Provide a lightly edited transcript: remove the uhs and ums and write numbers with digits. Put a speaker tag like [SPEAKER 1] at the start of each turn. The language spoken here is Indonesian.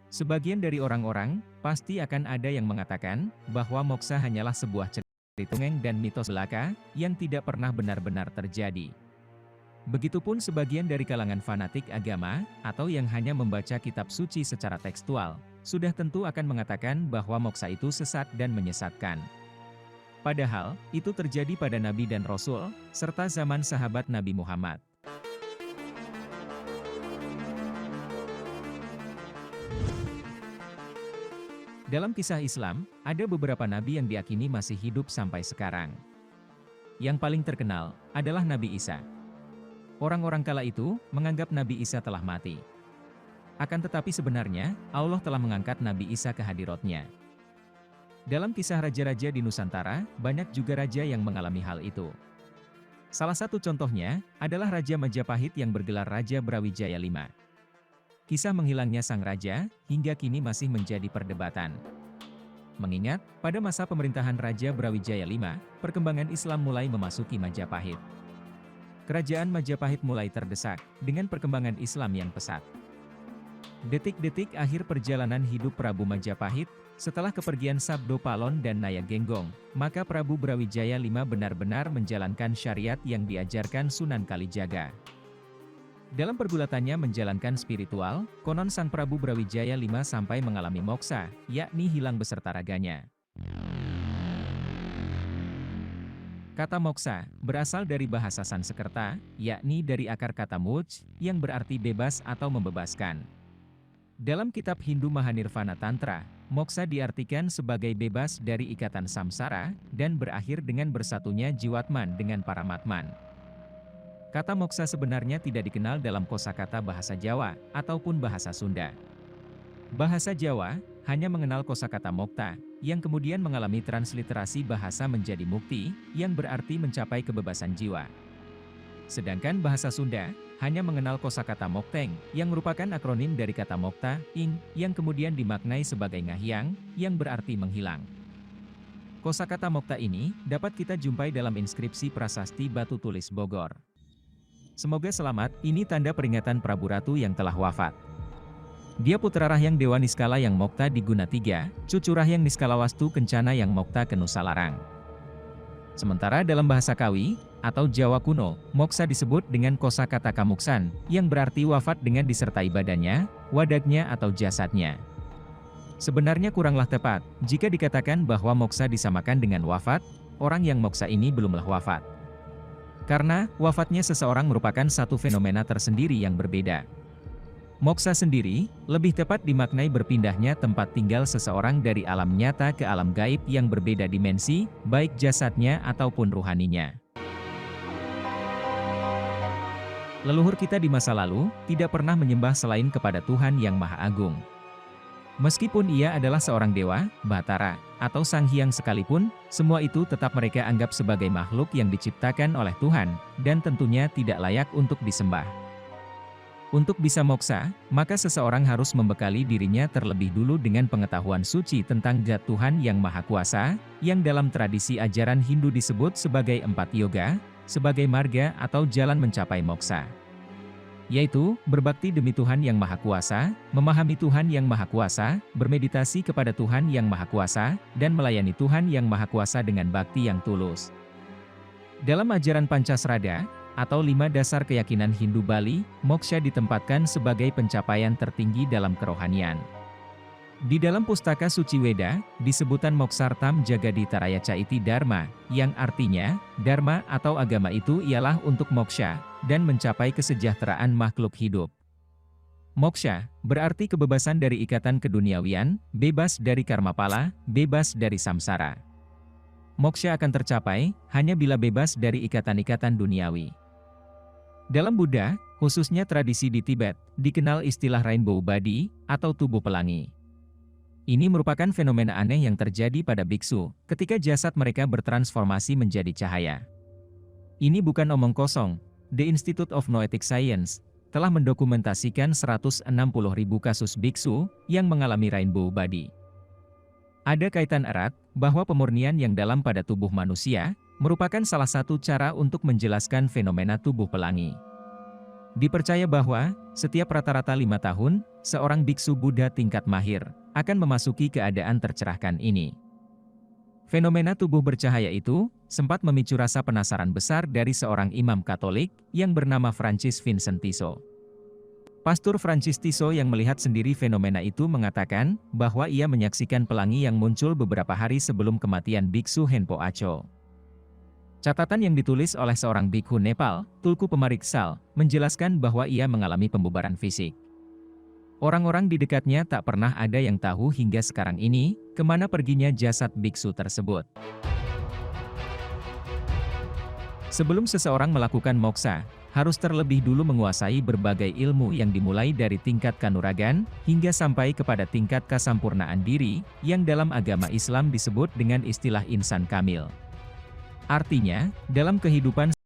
[SPEAKER 1] Sebagian dari orang-orang, pasti akan ada yang mengatakan, bahwa moksa hanyalah sebuah cerita dongeng dan mitos belaka, yang tidak pernah benar-benar terjadi. Begitupun sebagian dari kalangan fanatik agama, atau yang hanya membaca kitab suci secara tekstual, sudah tentu akan mengatakan bahwa moksa itu sesat dan menyesatkan. Padahal, itu terjadi pada Nabi dan Rasul, serta zaman sahabat Nabi Muhammad. Dalam kisah Islam, ada beberapa nabi yang diakini masih hidup sampai sekarang. Yang paling terkenal adalah Nabi Isa. Orang-orang kala itu menganggap Nabi Isa telah mati. Akan tetapi sebenarnya, Allah telah mengangkat Nabi Isa ke hadiratnya. Dalam kisah raja-raja di Nusantara, banyak juga raja yang mengalami hal itu. Salah satu contohnya adalah Raja Majapahit yang bergelar Raja Brawijaya V. Kisah menghilangnya sang raja, hingga kini masih menjadi perdebatan. Mengingat, pada masa pemerintahan Raja Brawijaya V, perkembangan Islam mulai memasuki Majapahit. Kerajaan Majapahit mulai terdesak, dengan perkembangan Islam yang pesat. Detik-detik akhir perjalanan hidup Prabu Majapahit, setelah kepergian Sabdo Palon dan Naya Genggong, maka Prabu Brawijaya V benar-benar menjalankan syariat yang diajarkan Sunan Kalijaga. Dalam pergulatannya menjalankan spiritual, konon sang Prabu Brawijaya V sampai mengalami moksa, yakni hilang beserta raganya. Kata moksa berasal dari bahasa Sanskerta, yakni dari akar kata mukh, yang berarti bebas atau membebaskan. Dalam kitab Hindu Mahanirvana Tantra, moksa diartikan sebagai bebas dari ikatan samsara, dan berakhir dengan bersatunya jiwatman dengan paramatman. Kata moksa sebenarnya tidak dikenal dalam kosakata bahasa Jawa, ataupun bahasa Sunda. Bahasa Jawa hanya mengenal kosakata mokta, yang kemudian mengalami transliterasi bahasa menjadi mukti, yang berarti mencapai kebebasan jiwa. Sedangkan bahasa Sunda hanya mengenal kosakata mokteng, yang merupakan akronim dari kata mokta, ing, yang kemudian dimaknai sebagai ngahiang, yang berarti menghilang. Kosakata mokta ini dapat kita jumpai dalam inskripsi prasasti Batu Tulis Bogor. Semoga selamat, ini tanda peringatan Prabu Ratu yang telah wafat. Dia putra Rahyang Dewa Niskala yang mokta di Guna 3, cucu Rahyang Niskalawastu Kencana yang mokta ke Nusalarang. Sementara dalam bahasa Kawi, atau Jawa kuno, moksa disebut dengan kosakata kamuksan, yang berarti wafat dengan disertai badannya, wadagnya atau jasadnya. Sebenarnya kuranglah tepat, jika dikatakan bahwa moksa disamakan dengan wafat, orang yang moksa ini belumlah wafat. Karena, wafatnya seseorang merupakan satu fenomena tersendiri yang berbeda. Moksa sendiri, lebih tepat dimaknai berpindahnya tempat tinggal seseorang dari alam nyata ke alam gaib yang berbeda dimensi, baik jasadnya ataupun ruhaninya. Leluhur kita di masa lalu, tidak pernah menyembah selain kepada Tuhan yang Maha Agung. Meskipun ia adalah seorang dewa, Batara, atau Sang Hyang sekalipun, semua itu tetap mereka anggap sebagai makhluk yang diciptakan oleh Tuhan, dan tentunya tidak layak untuk disembah. Untuk bisa moksa, maka seseorang harus membekali dirinya terlebih dulu dengan pengetahuan suci tentang Zat Tuhan yang Maha Kuasa, yang dalam tradisi ajaran Hindu disebut sebagai 4 yoga, sebagai marga atau jalan mencapai moksa. Yaitu, berbakti demi Tuhan yang Maha Kuasa, memahami Tuhan yang Maha Kuasa, bermeditasi kepada Tuhan yang Maha Kuasa, dan melayani Tuhan yang Maha Kuasa dengan bakti yang tulus. Dalam ajaran Pancasrada, atau 5 dasar keyakinan Hindu Bali, moksha ditempatkan sebagai pencapaian tertinggi dalam kerohanian. Di dalam Pustaka Suci Weda, disebutan Moksartam Jagadi Taraya Caiti Dharma, yang artinya, Dharma atau agama itu ialah untuk moksha, dan mencapai kesejahteraan makhluk hidup. Moksha, berarti kebebasan dari ikatan keduniawian, bebas dari karmapala, bebas dari samsara. Moksha akan tercapai, hanya bila bebas dari ikatan-ikatan duniawi. Dalam Buddha, khususnya tradisi di Tibet, dikenal istilah rainbow body, atau tubuh pelangi. Ini merupakan fenomena aneh yang terjadi pada biksu, ketika jasad mereka bertransformasi menjadi cahaya. Ini bukan omong kosong, The Institute of Noetic Science telah mendokumentasikan 160.000 kasus biksu yang mengalami rainbow body. Ada kaitan erat bahwa pemurnian yang dalam pada tubuh manusia merupakan salah satu cara untuk menjelaskan fenomena tubuh pelangi. Dipercaya bahwa, setiap rata-rata 5 tahun, seorang biksu Buddha tingkat mahir, akan memasuki keadaan tercerahkan ini. Fenomena tubuh bercahaya itu, sempat memicu rasa penasaran besar dari seorang imam Katolik, yang bernama Francis Vincent Tissot. Pastor Francis Tissot yang melihat sendiri fenomena itu mengatakan, bahwa ia menyaksikan pelangi yang muncul beberapa hari sebelum kematian biksu Henpo Acho. Catatan yang ditulis oleh seorang bikhu Nepal, Tulku Pemariksal, menjelaskan bahwa ia mengalami pembubaran fisik. Orang-orang di dekatnya tak pernah ada yang tahu hingga sekarang ini, kemana perginya jasad biksu tersebut. Sebelum seseorang melakukan moksa, harus terlebih dulu menguasai berbagai ilmu yang dimulai dari tingkat kanuragan, hingga sampai kepada tingkat kesampurnaan diri, yang dalam agama Islam disebut dengan istilah insan kamil. Artinya, dalam kehidupan